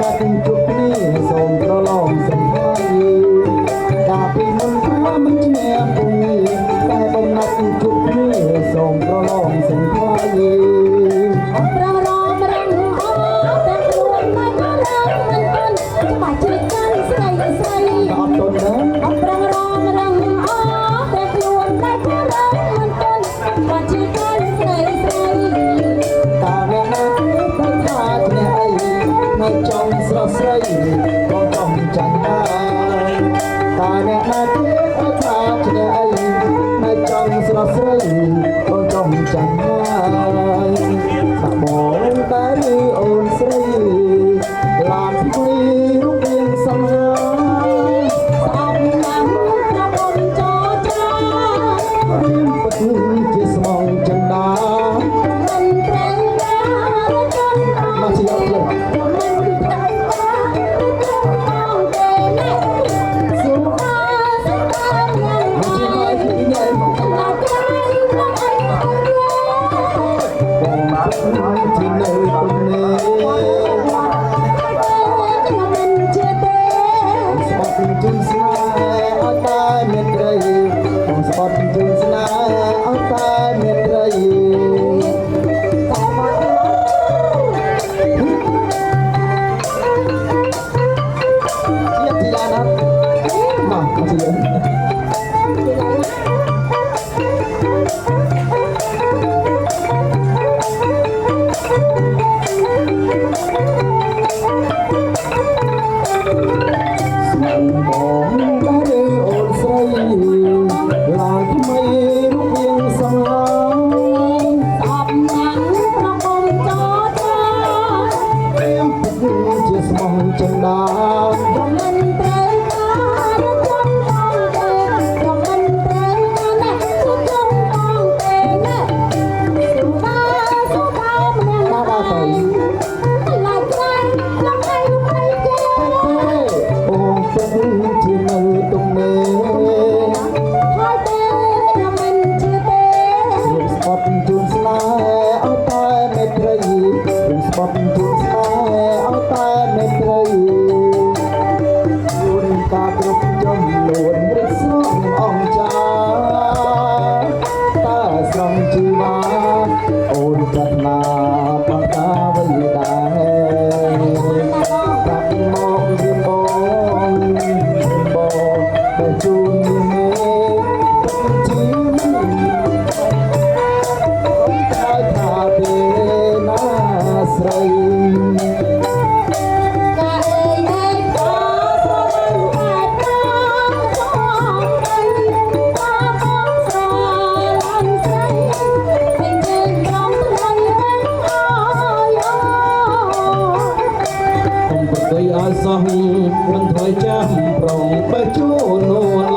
ណាត់ជុកនេះសូមប្រឡងសំផាយកាពីមុនថាមិនឈ្នះពុំតែបំណាត់ជុកនេះសូមប្រឡងសំផាយប្រងរមរងអតែខ្លួនមិនរងមិនអន់បាច់ជួយកាន់ស្រីស្រីអត់តន់ណាប្រងរមរងអតែខ្លួនមិនរងមិនអន់បាច់ជួយកាន់ស្រីស្រីតើអ្នកណាទៅថាឈ្នះអីនៅចង់ស្រស់ស្រីក៏ចង់ចាញ់ដែរតើអ្នកណាទៅថាឈ្នះអីនៅចង់ស្រស់ស្រីក៏ចង់ចាញ់ដែរថាបងតែអូនស្រីឡានព្រីរូបរាងសំហាស្អប់ណាស់ប្រពន្ធចោចារៀមពិតជាស្មងចិនដាមិនត្រែងណាចន់មកជាប់លើមិនត្រែងណាចន់មកទេណាសុខាសុខាយ៉ាង មកជាមកទីនេះមកណាស់ត្រែងណាអីអត់ទេបងមកទីនៅទំនេរមិនជឿទេស្បត់ជូនស្នេហ៍អត់តែមានត្រីបងស្បត់ជូនស្នេហ៍អត់តែមានត្រីតែមកជាទីឡានមកជាស្មងបងដែរអូនស្រីឡានថ្មីរូបរាងសំហាស្អប់ណាស់ប្រពន្ធចោចា ព្រាមពិតជាស្មងចិនដាក៏មិនត្រូវការរកងបងទេក៏មិនត្រូវការណាស់សុខងបងទេណាសុខាសុខាម្នាក់ បាទទៅ ឡាយក្រៃលោកឯងលោកឯងទេ បងពិតជានៅទំនេរ ហើយទេក៏មិនជឿទេ រៀបស្បត់ជូនស្នេហ៍អត់តែមេត្រីរៀបស្បត់ជូនស្នេហ៍អត់តែមេត្រីយួនតាគ្រប់ចំនួនរិះស្រងអង្គចាតើស្រងជីវ៉ាអូនប្រាថ្នាបតាវិដែរប្រាប់មករៀនបងតែជួនមេជីតែថាទេណាស្រីកាអេអេក៏ស្រលាញ់តែតាមផងទៅតាមស្រលាញ់ស្រីពេញពេញក្នុងត្រីវិញអើយអូ កុំប្រកៃឲ្យសោះមិនថយចាំប្រងបើជួននួន